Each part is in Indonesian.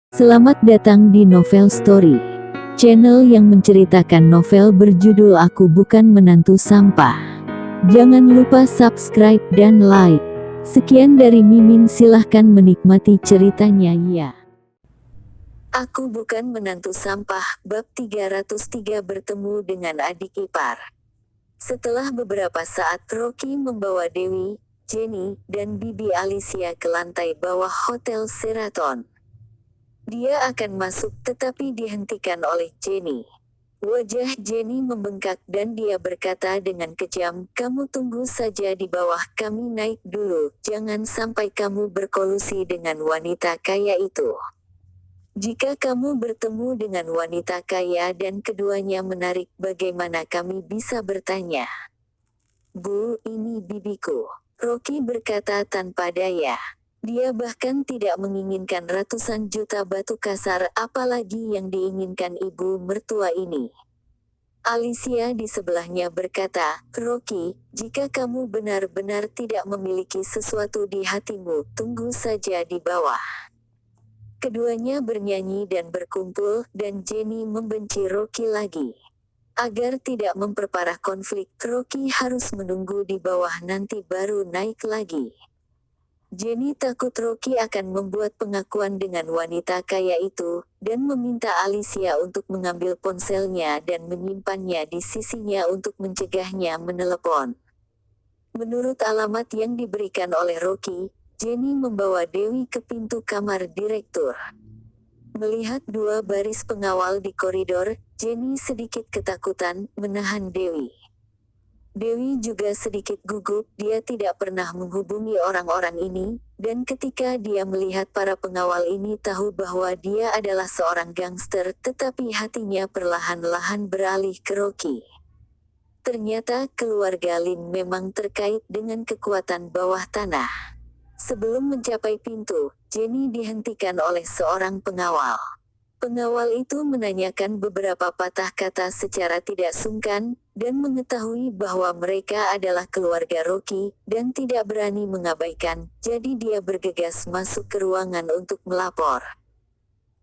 Selamat datang di Novel Story, channel yang menceritakan novel berjudul Aku Bukan Menantu Sampah. Jangan lupa subscribe dan like. Sekian dari Mimin, silahkan menikmati ceritanya ya. Aku Bukan Menantu Sampah, bab 303 bertemu dengan adik ipar. Setelah beberapa saat Rocky membawa Dewi, Jenny, dan Bibi Alicia ke lantai bawah Hotel Sheraton. Dia akan masuk tetapi dihentikan oleh Jenny. Wajah Jenny membengkak dan dia berkata dengan kejam, "Kamu tunggu saja di bawah, kami naik dulu, jangan sampai kamu berkolusi dengan wanita kaya itu. Jika kamu bertemu dengan wanita kaya dan keduanya menarik, bagaimana kami bisa bertanya?" "Bu, ini bibiku," Rocky berkata tanpa daya. Dia bahkan tidak menginginkan ratusan juta batu kasar, apalagi yang diinginkan ibu mertua ini. Alicia di sebelahnya berkata, "Rocky, jika kamu benar-benar tidak memiliki sesuatu di hatimu, tunggu saja di bawah." Keduanya bernyanyi dan berkumpul, dan Jenny membenci Rocky lagi. Agar tidak memperparah konflik, Rocky harus menunggu di bawah, nanti baru naik lagi. Jenny takut Rocky akan membuat pengakuan dengan wanita kaya itu, dan meminta Alicia untuk mengambil ponselnya dan menyimpannya di sisinya untuk mencegahnya menelepon. Menurut alamat yang diberikan oleh Rocky, Jenny membawa Dewi ke pintu kamar direktur. Melihat dua baris pengawal di koridor, Jenny sedikit ketakutan, menahan Dewi. Dewi juga sedikit gugup, dia tidak pernah menghubungi orang-orang ini, dan ketika dia melihat para pengawal ini tahu bahwa dia adalah seorang gangster, tetapi hatinya perlahan-lahan beralih ke Rocky. Ternyata keluarga Lin memang terkait dengan kekuatan bawah tanah. Sebelum mencapai pintu, Jenny dihentikan oleh seorang pengawal. Pengawal itu menanyakan beberapa patah kata secara tidak sungkan, dan mengetahui bahwa mereka adalah keluarga Rocky, dan tidak berani mengabaikan, jadi dia bergegas masuk ke ruangan untuk melapor.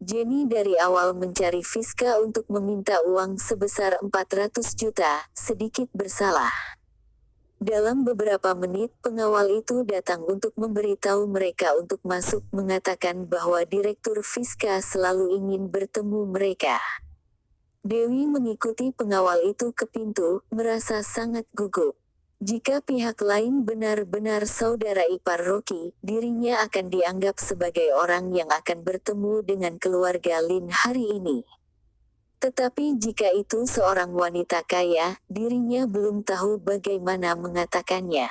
Jenny dari awal mencari Fiska untuk meminta uang sebesar 400 juta, sedikit bersalah. Dalam beberapa menit pengawal itu datang untuk memberitahu mereka untuk masuk, mengatakan bahwa Direktur Fiska selalu ingin bertemu mereka. Dewi mengikuti pengawal itu ke pintu, merasa sangat gugup. Jika pihak lain benar-benar saudara ipar Rocky, dirinya akan dianggap sebagai orang yang akan bertemu dengan keluarga Lin hari ini. Tetapi jika itu seorang wanita kaya, dirinya belum tahu bagaimana mengatakannya.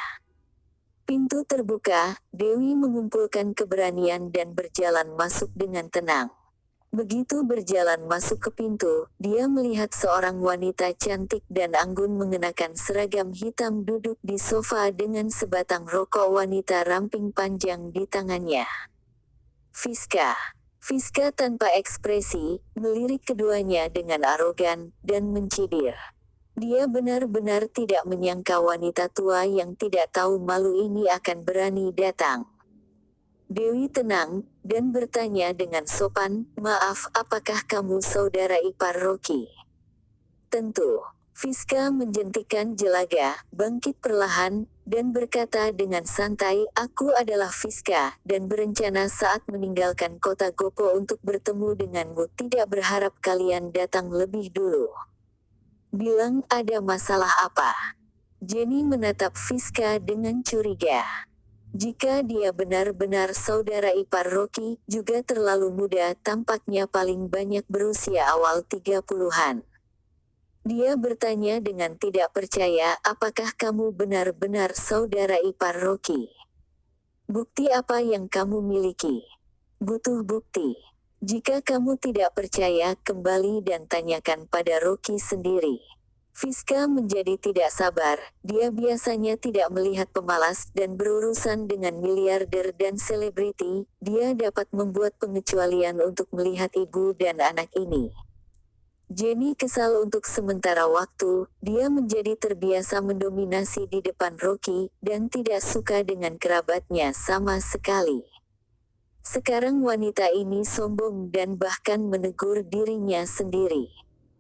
Pintu terbuka, Dewi mengumpulkan keberanian dan berjalan masuk dengan tenang. Begitu berjalan masuk ke pintu, dia melihat seorang wanita cantik dan anggun mengenakan seragam hitam duduk di sofa dengan sebatang rokok wanita ramping panjang di tangannya. "Fiska." Fiska tanpa ekspresi, melirik keduanya dengan arogan, dan mencibir. Dia benar-benar tidak menyangka wanita tua yang tidak tahu malu ini akan berani datang. Dewi tenang, dan bertanya dengan sopan, "Maaf, apakah kamu saudara ipar Rocky?" "Tentu." Fiska menjentikan jelaga, bangkit perlahan, dan berkata dengan santai, "Aku adalah Fiska, dan berencana saat meninggalkan kota Gopo untuk bertemu denganmu. Tidak berharap kalian datang lebih dulu." "Bilang, ada masalah apa?" Jenny menatap Fiska dengan curiga. Jika dia benar-benar saudara ipar Rocky, juga terlalu muda, tampaknya paling banyak berusia awal 30-an. Dia bertanya dengan tidak percaya, "Apakah kamu benar-benar saudara ipar Rocky? Bukti apa yang kamu miliki?" "Butuh bukti." "Jika kamu tidak percaya, kembali dan tanyakan pada Rocky sendiri." Fiska menjadi tidak sabar, dia biasanya tidak melihat pemalas dan berurusan dengan miliarder dan selebriti, dia dapat membuat pengecualian untuk melihat ibu dan anak ini. Jenny kesal untuk sementara waktu, dia menjadi terbiasa mendominasi di depan Rocky, dan tidak suka dengan kerabatnya sama sekali. Sekarang wanita ini sombong dan bahkan menegur dirinya sendiri.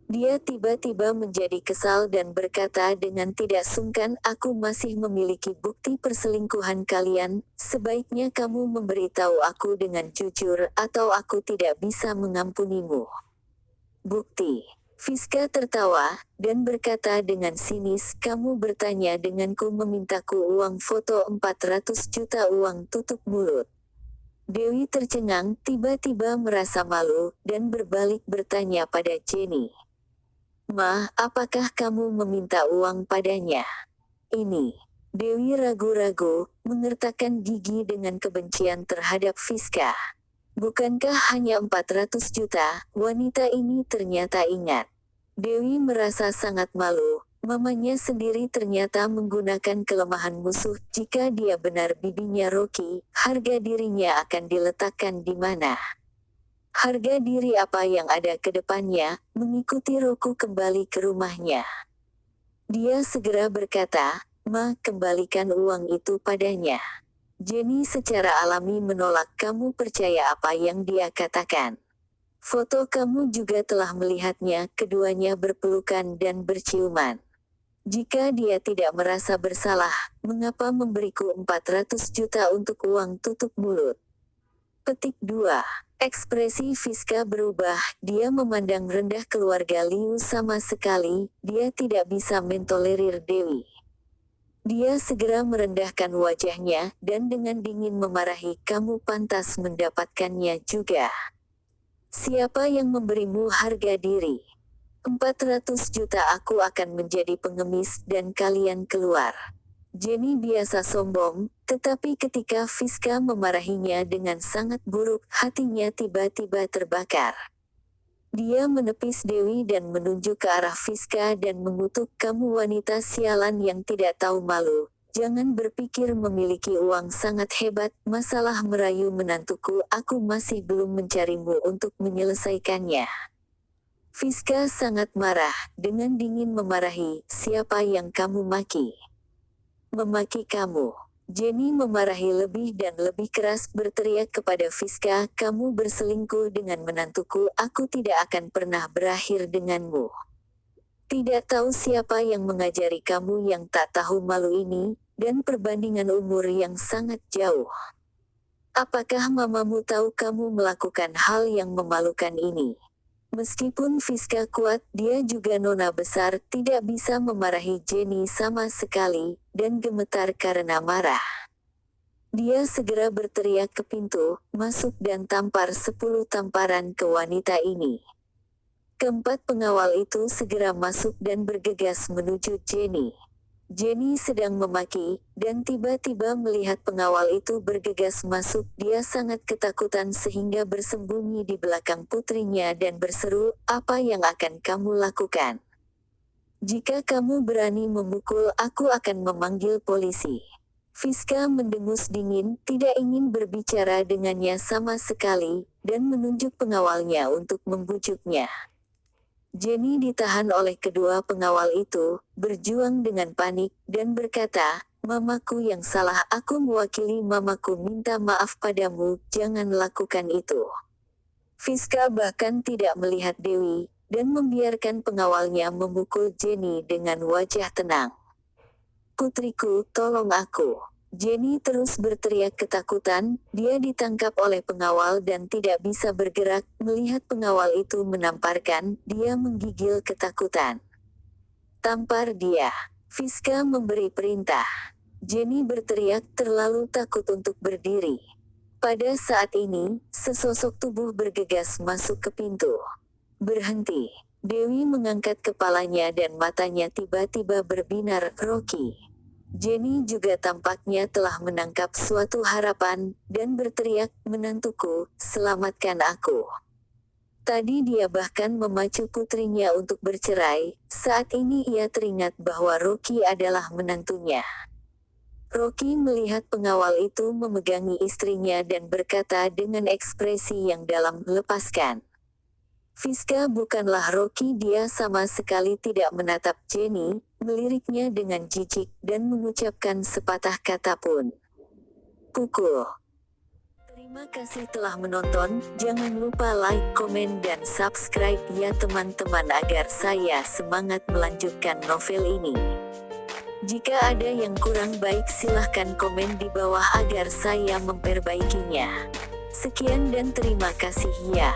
Dia tiba-tiba menjadi kesal dan berkata dengan tidak sungkan, "Aku masih memiliki bukti perselingkuhan kalian, sebaiknya kamu memberitahu aku dengan jujur atau aku tidak bisa mengampunimu." Bukti. Fiska tertawa, dan berkata dengan sinis, "Kamu bertanya denganku memintaku uang foto 400 juta uang tutup mulut." Dewi tercengang, tiba-tiba merasa malu, dan berbalik bertanya pada Jenny. "Ma, apakah kamu meminta uang padanya?" Ini. Dewi ragu-ragu, mengertakkan gigi dengan kebencian terhadap Fiska. Bukankah hanya 400 juta, wanita ini ternyata ingat. Dewi merasa sangat malu, mamanya sendiri ternyata menggunakan kelemahan musuh. Jika dia benar bibinya Rocky, harga dirinya akan diletakkan di mana? Harga diri apa yang ada ke depannya, mengikuti Roku kembali ke rumahnya. Dia segera berkata, "Ma, kembalikan uang itu padanya." Jenny secara alami menolak. "Kamu percaya apa yang dia katakan? Foto kamu juga telah melihatnya." Keduanya berpelukan dan berciuman. "Jika dia tidak merasa bersalah, mengapa memberiku 400 juta untuk uang tutup mulut?" Petik 2. Ekspresi Fiska berubah, dia memandang rendah keluarga Liu sama sekali, dia tidak bisa mentolerir Dewi. Dia segera merendahkan wajahnya, dan dengan dingin memarahi, "Kamu pantas mendapatkannya juga. Siapa yang memberimu harga diri? 400 juta aku akan menjadi pengemis dan kalian keluar." Jenny biasa sombong, tetapi ketika Fiska memarahinya dengan sangat buruk, hatinya tiba-tiba terbakar. Dia menepis Dewi dan menunjuk ke arah Fiska dan mengutuk, "Kamu wanita sialan yang tidak tahu malu. Jangan berpikir memiliki uang sangat hebat, masalah merayu menantuku, aku masih belum mencarimu untuk menyelesaikannya." Fiska sangat marah, dengan dingin memarahi, "Siapa yang kamu maki?" "Memaki kamu." Jenny memarahi lebih dan lebih keras, berteriak kepada Fiska, "Kamu berselingkuh dengan menantuku, aku tidak akan pernah berakhir denganmu. Tidak tahu siapa yang mengajari kamu yang tak tahu malu ini, dan perbandingan umur yang sangat jauh. Apakah mamamu tahu kamu melakukan hal yang memalukan ini?" Meskipun Fiska kuat, dia juga nona besar, tidak bisa memarahi Jenny sama sekali, dan gemetar karena marah. Dia segera berteriak ke pintu, "Masuk dan tampar 10 tamparan ke wanita ini." Keempat pengawal itu segera masuk dan bergegas menuju Jenny. Jenny sedang memaki, dan tiba-tiba melihat pengawal itu bergegas masuk. Dia sangat ketakutan sehingga bersembunyi di belakang putrinya dan berseru, "Apa yang akan kamu lakukan? Jika kamu berani memukul, aku akan memanggil polisi." Fiska mendengus dingin, tidak ingin berbicara dengannya sama sekali, dan menunjuk pengawalnya untuk membujuknya. Jenny ditahan oleh kedua pengawal itu, berjuang dengan panik, dan berkata, "Mamaku yang salah, aku mewakili mamaku minta maaf padamu, jangan lakukan itu." Fiska bahkan tidak melihat Dewi, dan membiarkan pengawalnya memukul Jenny dengan wajah tenang. "Putriku, tolong aku." Jenny terus berteriak ketakutan, dia ditangkap oleh pengawal dan tidak bisa bergerak. Melihat pengawal itu menamparkan, dia menggigil ketakutan. "Tampar dia." Fiska memberi perintah. Jenny berteriak, terlalu takut untuk berdiri. Pada saat ini, sesosok tubuh bergegas masuk ke pintu. "Berhenti." Dewi mengangkat kepalanya dan matanya tiba-tiba berbinar, "Rocky." Jenny juga tampaknya telah menangkap suatu harapan, dan berteriak, "Menantuku, selamatkan aku." Tadi dia bahkan memacu putrinya untuk bercerai, saat ini ia teringat bahwa Rocky adalah menantunya. Rocky melihat pengawal itu memegangi istrinya dan berkata dengan ekspresi yang dalam, "Lepaskan." Fiska bukanlah Rocky, dia sama sekali tidak menatap Jenny, meliriknya dengan jijik, dan mengucapkan sepatah kata pun. "Pukul." Terima kasih telah menonton, jangan lupa like, komen dan subscribe ya teman-teman agar saya semangat melanjutkan novel ini. Jika ada yang kurang baik silahkan komen di bawah agar saya memperbaikinya. Sekian dan terima kasih ya.